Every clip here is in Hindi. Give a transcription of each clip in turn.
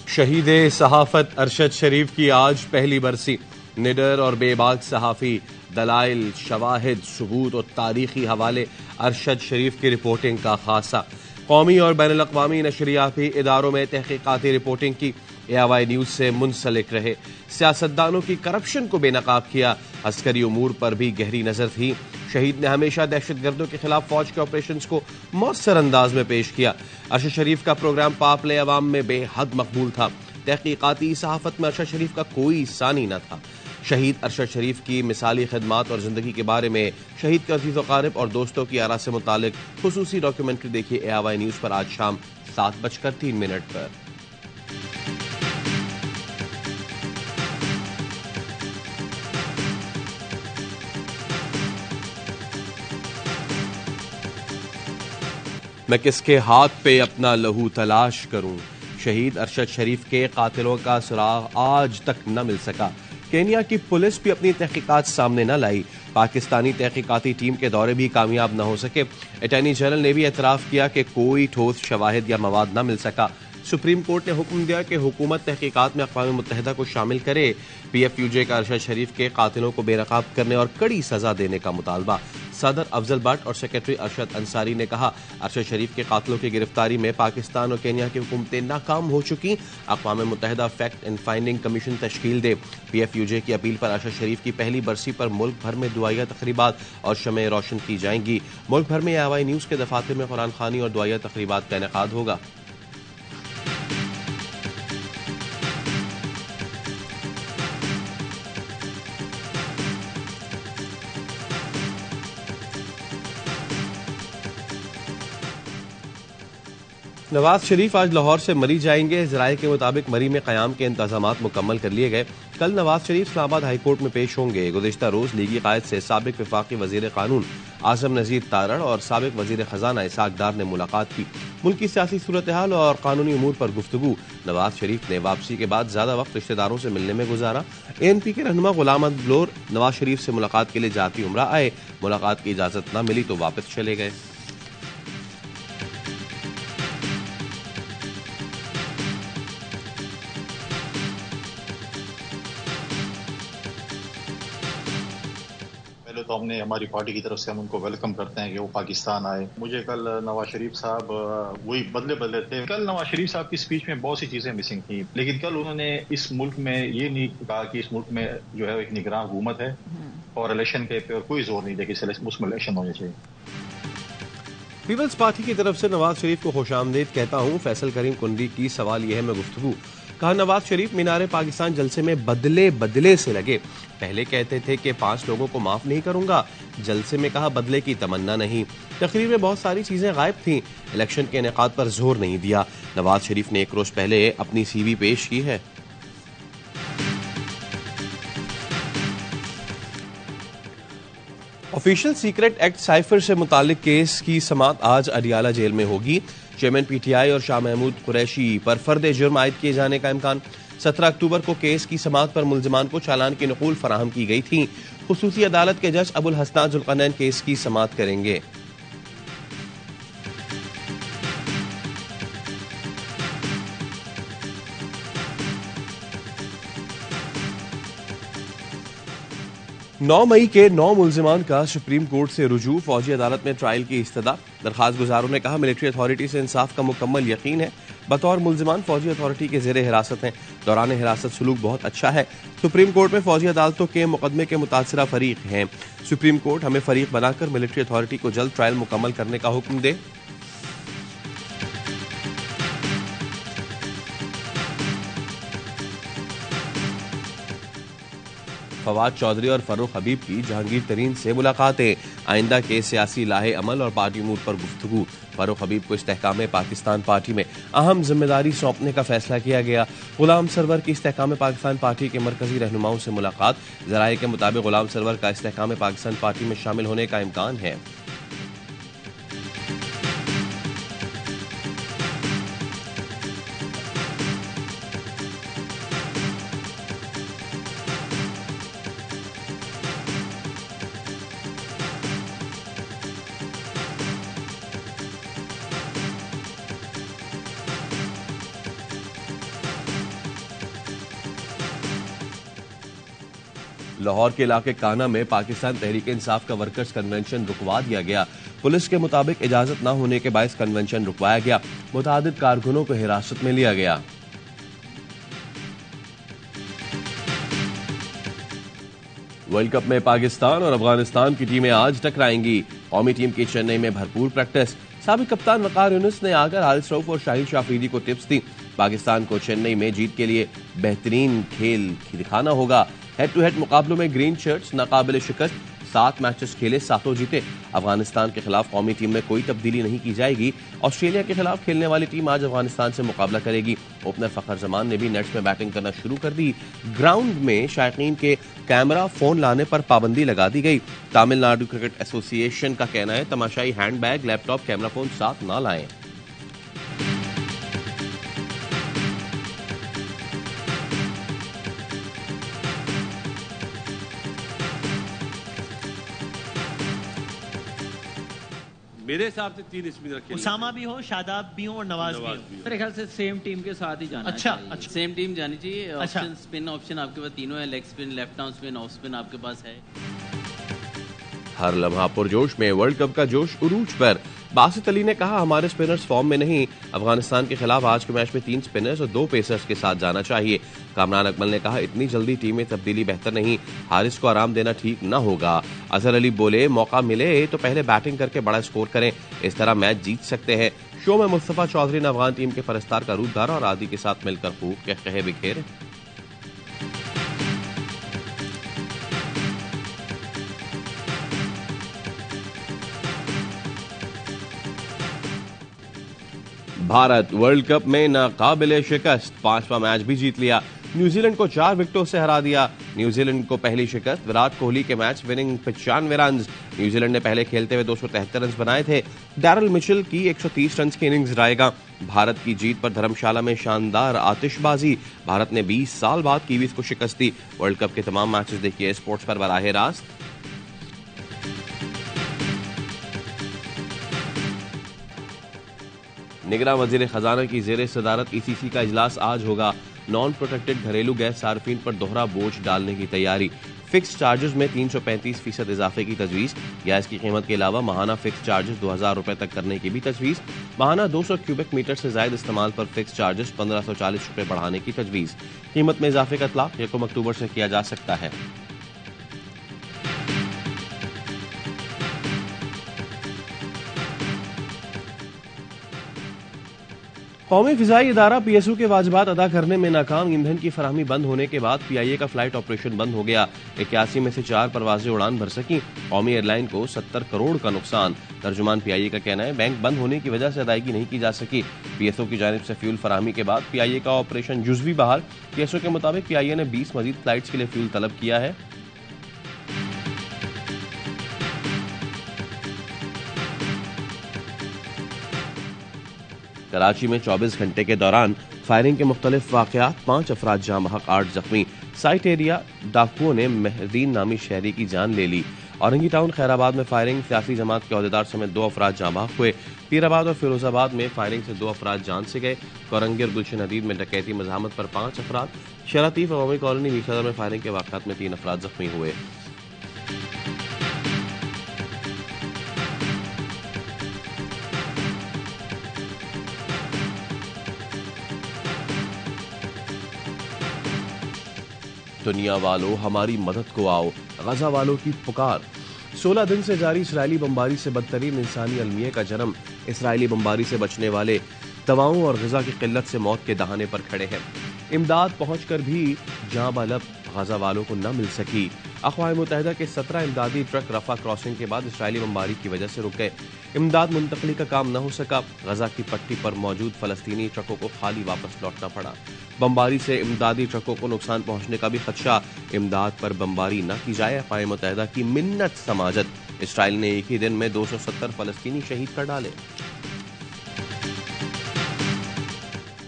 शहीद सहाफत अरशद शरीफ की आज पहली बरसी। निडर और बेबाक सहाफ़ी, दलाइल, शवाहिद, सबूत और तारीखी हवाले अरशद शरीफ की रिपोर्टिंग का खासा। कौमी और बैनुल अक़वामी नशरियाती इदारों में तहक़ीक़ाती रिपोर्टिंग की। AIY न्यूज़ से मुंसलिक रहे। सियासतदानों की करप्शन को बेनकाब किया। अस्करी उमूर पर भी गहरी नज़र थी। शहीद ने हमेशा दहशतगर्दों के खिलाफ फौज के ऑपरेशंस को मौसर अंदाज में पेश किया। अरशद शरीफ का प्रोग्राम पापले अवाम में बेहद मकबूल था। तहक़ीक़ाती सहाफ़त में अरशद शरीफ का कोई सानी न था। शहीद अरशद शरीफ की मिसाली खिदमात और ज़िंदगी के बारे में शहीद के अज़ीज़ व और दोस्तों की आरा से मुतालिक खुसूसी डॉक्यूमेंट्री देखिए AIY न्यूज़ पर आज शाम 7:03 पर। मैं किसके हाथ पे अपना लहू तलाश करूं। शहीद अरशद शरीफ के कातिलों का सुराग आज तक न मिल सका। केन्या की पुलिस भी अपनी तहकीकात सामने न लाई। पाकिस्तानी तहकीकाती टीम के दौरे भी कामयाब न हो सके। अटॉर्नी जनरल ने भी एतराफ़ किया कि कोई ठोस शवाहिद या मवाद न मिल सका। सुप्रीम कोर्ट ने हुक्म दिया कि हुकूमत तहकीकात में अक़वाम मुत्तहिदा को शामिल करे। PFUJ का अरशद शरीफ के कातिलों को बेनकाब करने और कड़ी सजा देने का मुतालबा। सदर अफजल भट्ट और सेक्रेटरी अरशद अंसारी ने कहा, अरशद शरीफ के कातिलों की गिरफ्तारी में पाकिस्तान और केन्या की हुकूमतें नाकाम हो चुकी। अक़वाम मुत्तहिदा फैक्ट एंड फाइंडिंग कमीशन तश्कील दे। PFUJ की अपील पर अरशद शरीफ की पहली बरसी पर मुल्क भर में दुआया तकरीबात और शमए रोशन की जाएंगी। मुल्क भर में AIY न्यूज़ के दफातर में कुरान खानी और दुआया तकरीबात का इनेकाद होगा। नवाज शरीफ आज लाहौर से मरी जाएंगे। ज़राए के मुताबिक मरी में क़याम के इंतज़ामात मुकम्मल कर लिए गए। कल नवाज शरीफ इस्लामाबाद हाई कोर्ट में पेश होंगे। गुज़िश्ता रोज़ लीगी कायद से साबिक वफाकी वज़ीर क़ानून आज़म नज़ीर तारड़ और साबिक वज़ीर ख़जाना इसाक डार ने मुलाकात की। मुल्क की सियासी सूरत हाल और कानूनी उमूर पर गुफ्तगू। नवाज शरीफ ने वापसी के बाद ज़्यादा वक्त रिश्तेदारों से मिलने में गुजारा। ANP के रहनुमा गुलाम अहमद बलोर नवाज शरीफ से मुलाकात के लिए जाती उम्रा आए। मुलाकात की इजाज़त न मिली तो वापस चले गए। तो हमने हमारी पार्टी की तरफ से हम उनको वेलकम करते हैं कि वो पाकिस्तान आए। मुझे कल नवाज शरीफ साहब वही बदले बदले थे। कल नवाज शरीफ साहब की स्पीच में बहुत सी चीजें मिसिंग थी, लेकिन कल उन्होंने इस मुल्क में ये नहीं कहा कि इस मुल्क में जो है एक निगरान हुकूमत है और इलेक्शन के पे कोई जोर नहीं दिया कि उसमें इलेक्शन होने चाहिए। पीपल्स पार्टी की तरफ से नवाज शरीफ को खुशामदीद कहता हूँ। फैसल करीम कुंडी की सवाल यह है मैं गुफ्तगू। कहा, नवाज शरीफ मीनारे पाकिस्तान जलसे में बदले से लगे। पहले कहते थे कि 5 लोगों को माफ नहीं करूंगा। जलसे में कहा बदले की तमन्ना नहीं। तकरीर में बहुत सारी चीजें गायब थीं। इलेक्शन के इनेकाद पर जोर नहीं दिया। नवाज शरीफ ने 1 रोज पहले अपनी CV पेश की है। ऑफिशियल सीक्रेट एक्ट साइफर से मुतालिक केस की समाअत आज अडियाला जेल में होगी। चेयरमैन PTI और शाह महमूद कुरैशी पर फर्द जुर्म आयद किए जाने का इम्कान। 17 अक्टूबर को केस की समाअत पर मुल्जिमान को चालान की नकूल फराहम की गई थी। खुसूसी अदालत के जज अबुल हसनात जुल्करनैन केस की समाअत करेंगे। नौ मई के 9 मुल्जिमान का सुप्रीम कोर्ट से रुजू। फौजी अदालत में ट्रायल की इस्तदा। दरखास्त गुजारों ने कहा मिलिट्री अथॉरिटी से इंसाफ का मुकम्मल यकीन है। बतौर मुल्जिमान फौजी अथॉरिटी के जेर हिरासत हैं। दौरान हिरासत सलूक बहुत अच्छा है। सुप्रीम कोर्ट में फौजी अदालतों के मुकदमे के मुतासरा फरीक हैं। सुप्रीम कोर्ट हमें फरीक बनाकर मिलिट्री अथॉरिटी को जल्द ट्रायल मुकम्मल करने का हुक्म दे। फवाद चौधरी और फरूख हबीब की जहांगीर तरीन से मुलाकातें। आइंदा के सियासी लाहे अमल और पार्टी उमूर पर गुफ्तगू। फरूख हबीब को इस्तेहकाम पाकिस्तान पार्टी में अहम जिम्मेदारी सौंपने का फैसला किया गया। गुलाम सरवर की इस्तेहकाम पाकिस्तान पार्टी के मरकजी रहनुमाओं से मुलाकात। ज़राए के मुताबिक गुलाम सरवर का इस्तेहकाम पाकिस्तान पार्टी में शामिल होने का इम्कान है। लाहौर के इलाके काना में पाकिस्तान तहरीक इंसाफ का वर्कर्स कन्वेंशन रुकवा दिया गया। पुलिस के मुताबिक इजाजत न होने के बायस कन्वेंशन रुकवाया गया। मुतादिद कारकुनों को हिरासत में लिया गया। वर्ल्ड कप में पाकिस्तान और अफगानिस्तान की टीमें आज टकराएंगी। कौमी टीम की चेन्नई में भरपूर प्रैक्टिस। साबिक कप्तान वकार यूनुस ने आकर हारिस रऊफ और शाहिद शाफरीदी को टिप्स दी। पाकिस्तान को चेन्नई में जीत के लिए बेहतरीन खेल दिखाना होगा। हेड टू हेड मुकाबलों में ग्रीन शर्ट्स नाकाबिल शिकस्त, 7 मैचेस खेले 7 जीते। अफगानिस्तान के खिलाफ कौमी टीम में कोई तब्दीली नहीं की जाएगी। ऑस्ट्रेलिया के खिलाफ खेलने वाली टीम आज अफगानिस्तान से मुकाबला करेगी। ओपनर फखर जमान ने भी नेट्स में बैटिंग करना शुरू कर दी। ग्राउंड में शायकीन के कैमरा फोन लाने पर पाबंदी लगा दी गई। तमिलनाडु क्रिकेट एसोसिएशन का कहना है तमाशाई हैंडबैग, लैपटॉप, कैमरा फोन साथ ना लाएं। मेरे हिसाब से 3 स्पिनर खेले। उसामा भी हो, शादाब भी हो और नवाज भी हो। मेरे ख्याल से सेम टीम के साथ ही जाना अच्छा, चाहिए। अच्छा। सेम टीम जानी चाहिए। अच्छा। ऑप्शन स्पिन ऑप्शन आपके पास तीनों है, leg spin, left arm spin, off spin आपके पास है। हर लम्हा पुरजोश में वर्ल्ड कप का जोश उरूज पर। बासित अली ने कहा हमारे स्पिनर्स फॉर्म में नहीं। अफगानिस्तान के खिलाफ आज के मैच में 3 स्पिनर्स और 2 पेसर्स के साथ जाना चाहिए। कामरान अकमल ने कहा इतनी जल्दी टीम में तब्दीली बेहतर नहीं, हारिस को आराम देना ठीक न होगा। अजहर अली बोले मौका मिले तो पहले बैटिंग करके बड़ा स्कोर करें, इस तरह मैच जीत सकते हैं। शो में मुस्तफा चौधरी ने अफगान टीम के परस्तार का रूप धारा और आदि के साथ मिलकर खूब कहे बिखेरे। भारत वर्ल्ड कप में नाकाबिले शिकस्त, 5वां मैच भी जीत लिया। न्यूजीलैंड को 4 विकेटों से हरा दिया। न्यूजीलैंड को पहली शिकस्त। विराट कोहली के मैच विनिंग 95 रन। न्यूजीलैंड ने पहले खेलते हुए 273 रन बनाए थे। डैरल मिचेल की 130 रन की इनिंग्स रहेगा। भारत की जीत पर धर्मशाला में शानदार आतिशबाजी। भारत ने 20 साल बाद कीवीज को शिकस्त दी। वर्ल्ड कप के तमाम मैचेस देखिए स्पोर्ट्स पर बराह रास्त। निगरान वजीर खजाना की जेर सदारत ईसीसी का इजलास आज होगा। नॉन प्रोटेक्टेड घरेलू गैस सार्फिन पर दोहरा बोझ डालने की तैयारी। फिक्स चार्जेस में 335% इजाफे की तजवीज। गैस की कीमत के अलावा माहाना फिक्स चार्जेस 2000 रुपए तक करने की भी तजवीज। माहाना 200 क्यूबिक मीटर से ज्यादा इस्तेमाल पर फिक्स चार्जेस 1540 रुपए बढ़ाने की तजवीज। कीमत में इजाफे का इतलाक 1 अक्टूबर से किया जा सकता है। कौमी फिजाई इदारा पीएसयू के वाजिबात अदा करने में नाकाम। ईंधन की फराहमी बंद होने के बाद पीआईए का फ्लाइट ऑपरेशन बंद हो गया। 81 में से 4 परवाजें उड़ान भर सकी। कौमी एयरलाइन को 70 करोड़ का नुकसान। तर्जुमान पीआईए का कहना है बैंक बंद होने की वजह से अदायगी नहीं की जा सकी। पीएसओ की जानिब से फ्यूल फराहमी के बाद पीआईए का ऑपरेशन जुज़वी बहाल। पीएसओ के मुताबिक पीआईए ने 20 मजीद फ्लाइट्स के लिए फ्यूल तलब किया है। कराची में 24 घंटे के दौरान फायरिंग के मुख्तलिफ वाकयात, 5 अफराद जाँ बहक, 8 जख्मी। साइट एरिया डाकुओं ने मेहदीन नामी शहरी की जान ले ली। औरंगी टाउन खैराबाद में फायरिंग, सियासी जमात के अहदेदार समेत 2 अफराद जाँ बहक हुए। पीराबाद और फिरोजाबाद में फायरिंग से 2 अफराद जान से गए। कोरंगी और गुलशन हदीद में डकैती मज़ामत पर 5 अफराद। शरातीफ अवामी कॉलोनी मीरसदर में फायरिंग के वाकयात में 3 अफराद जख्मी हुए। दुनिया वालों हमारी मदद को आओ, गजा वालों की पुकार। 16 दिन से जारी इसराइली बमबारी से बदतरीन इंसानी अलमिये का जन्म। इसराइली बमबारी से बचने वाले दवाओं और गजा की किल्लत से मौत के दहाने पर खड़े हैं। इमदाद पहुंचकर भी जाँ बालब गजा वालों को न मिल सकी। अक़वाम मुत्तहिदा के 17 इमदादी ट्रक रफा क्रॉसिंग के बाद इसराइली बमबारी की वजह से रुक गए। इमदाद मुंतकली का काम न हो सका। गजा की पट्टी पर मौजूद फलस्तीनी ट्रकों को खाली वापस लौटना पड़ा। बमबारी से इमदादी ट्रकों को नुकसान पहुंचने का भी खदशा। इमदाद पर बमबारी न की जाए, अक़वाम मुत्तहिदा की मिन्नत समाजत। इसराइल ने एक ही दिन में 270 फलस्तीनी शहीद कर डाले।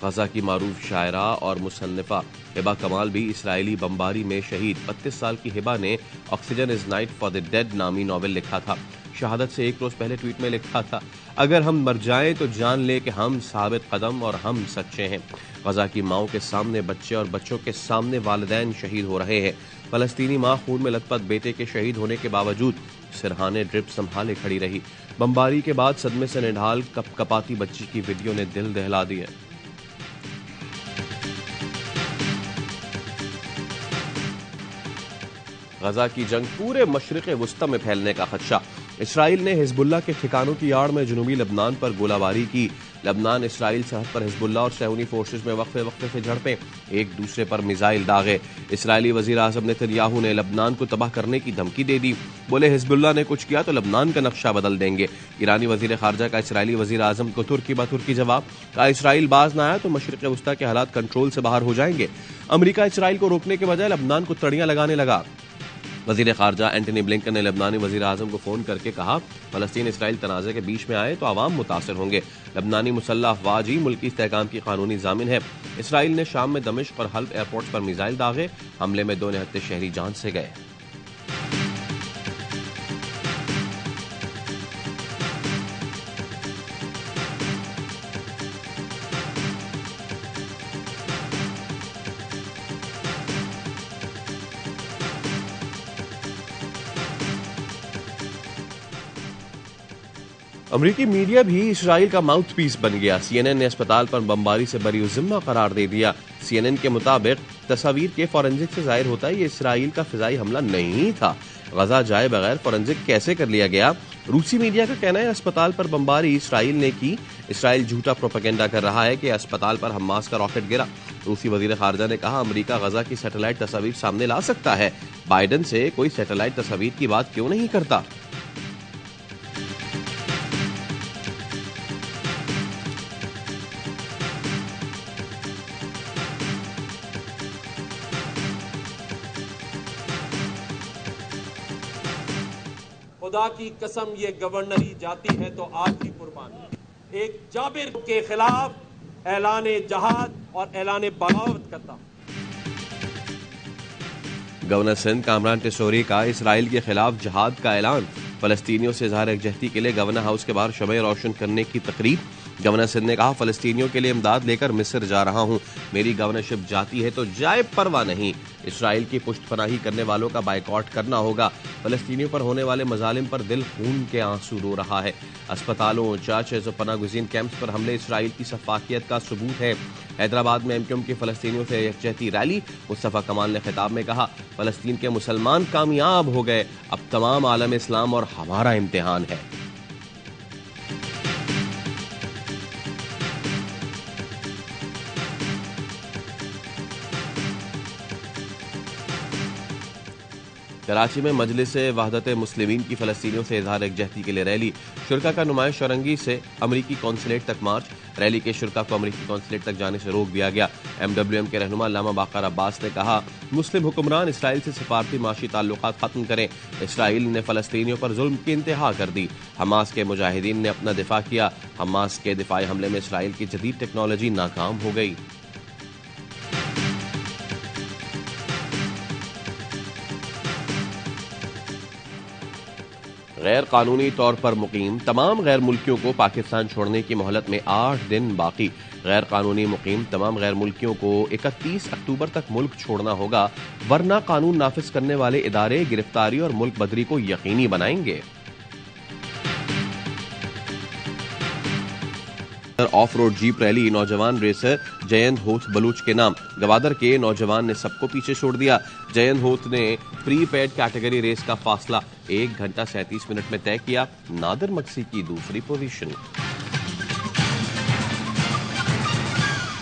गजा की मारूफ शायरा और मुसन्निफा हिबा कमाल भी इसराइली बमबारी में शहीद। 32 साल की हिबा ने oxygen is night for the dead नामी नॉवेल लिखा था। शहादत से 1 रोज पहले ट्वीट में लिखा था, अगर हम मर जाएं तो जान ले कि हम साबित कदम और हम सच्चे हैं। गजा की माओं के सामने बच्चे और बच्चों के सामने वालिदैन शहीद हो रहे हैं। फलस्तीनी मां खून में लथपथ बेटे के शहीद होने के बावजूद सिरहाने ड्रिप संभाले खड़ी रही। बमबारी के बाद सदमे से निढाल कपकपाती बच्ची की वीडियो ने दिल दहला दिया। गजा की जंग पूरे मशरिक़ वुस्ता में फैलने का खदशा। इसराइल ने हिजबुल्लाह के ठिकानों की आड़ में जनूबी लबनान पर गोलाबारी की। लबनान इसराइल सरहद पर हिजबुल्लाह और सहूनी फोर्सेज में वक्फे वक्फे से झड़पें, एक दूसरे पर मिसाइल दागे। इसराइली वजीर आजम नेतन्याहू ने लबनान को तबाह करने की धमकी दे दी। बोले हिजबुल्लाह ने कुछ किया तो लबनान का नक्शा बदल देंगे। ईरानी वजीर खारजा का इसराइली वजीर आजम को तुर्की बतुर्की जवाब। कहा इसराइल बाज न आया तो मशरिक़ वुस्ता के हालात कंट्रोल से बाहर हो जाएंगे। अमरीका इसराइल को रोकने के बजाय लबनान को तड़ियां लगाने लगा। वजीर खारजा एंटनी ब्लिंकन ने लबनानी वजीर आजम को फोन करके कहा फलस्तीन इसराइल तनाज़े के बीच में आए तो आवाम मुतासर होंगे। लबनानी मुसल्लह अफवाज ही मुल्की इस्तेहकाम की कानूनी जामिन है। इसराइल ने शाम में दमिश्क और हल्ब एयरपोर्ट पर मिसाइल दागे। हमले में 2 निहत्ते शहरी जान से गए। अमरीकी मीडिया भी इसराइल का माउथ पीस बन गया। CNN ने अस्पताल पर बमबारी से बरी जिम्मा करार दे दिया। CNN के मुताबिक तस्वीर के फॉरेंसिक से जाहिर होता है ये इसराइल का फिजाई हमला नहीं था। गजा जाए बगैर फॉरेंसिक कैसे कर लिया गया? रूसी मीडिया का कहना है अस्पताल पर बमबारी इसराइल ने की। इसराइल झूठा प्रोपेगेंडा कर रहा है कि अस्पताल पर हमास का रॉकेट गिरा। रूसी वजीर खारजा ने कहा अमरीका गजा की सैटेलाइट तस्वीर सामने ला सकता है। बाइडन से कोई सैटेलाइट तस्वीर की बात क्यों नहीं करता? खुदा की कसम ये गवर्नरी जाती है तो आज भी कुर्बान। एक जाबिर के खिलाफ ऐलान जहाद और ऐलान बगावत करता। गवर्नर सिंध कामरान टिसोरी का इसराइल के खिलाफ जहाद का ऐलान। फलस्तीनियों से इज़हार यकजहती के लिए गवर्नर हाउस के बाहर शमए रोशन करने की तकरीब। गवर्नर सिंध ने कहा फलस्तीनियों के लिए इमदाद लेकर मिस्र जा रहा हूं। मेरी गवर्नरशिप जाती है तो जाए, परवाह नहीं। इसराइल की पुष्टपनाही करने वालों का बायकॉट करना होगा। फलस्तीनियों पर होने वाले मजालिम पर दिल खून के आंसू रो रहा है। अस्पतालों, चर्चेज और पनागुज़ीन कैंप्स पर हमले इसराइल की सफाकियत का सबूत है। हैदराबाद में MQM की फलस्तीनियों से यकजहती रैली। मुस्तफ़ा कमाल ने खिताब में कहा फलस्तीन के मुसलमान कामयाब हो गए, अब तमाम आलम इस्लाम और हमारा इम्तिहान है। कराची में मजलिस वहदत मुस्लिमीन की फलस्तीनियों से इज़हार यकजहती के लिए रैली। शुरका का नुमाइश औरंगी से अमरीकी कौंसलेट तक मार्च। रैली के शुरका को अमरीकी कौंसलेट तक जाने से रोक दिया गया। MWM के रहनुमा अल्लामा बाकर अब्बास ने कहा मुस्लिम हुक्मरान इसराइल से सिफारती माशी ताल्लुकात खत्म करें। इसराइल ने फलस्तीनियों पर जुल्म की इंतहा कर दी। हमास के मुजाहिदीन ने अपना दिफा किया। हमास के दिफाई हमले में इसराइल की जदीद टेक्नोलॉजी नाकाम हो गई। गैर कानूनी तौर पर मुकीम तमाम गैर मुल्कियों को पाकिस्तान छोड़ने की मोहलत में 8 दिन बाकी। गैर कानूनी मुकीम तमाम गैर मुल्कियों को 31 अक्टूबर तक मुल्क छोड़ना होगा, वरना कानून नाफिज करने वाले इदारे गिरफ्तारी और मुल्क बदरी को यकीनी बनाएंगे। Of road jeep rally. नौजवान रेसर जयंत होथ बलूच के नाम। गवादर के नौजवान ने सबको पीछे छोड़ दिया। जयंत होथ ने प्री पेड कैटेगरी रेस का फासला 1 घंटा 37 मिनट में तय किया। नादिर मक्सी की दूसरी पोजीशन।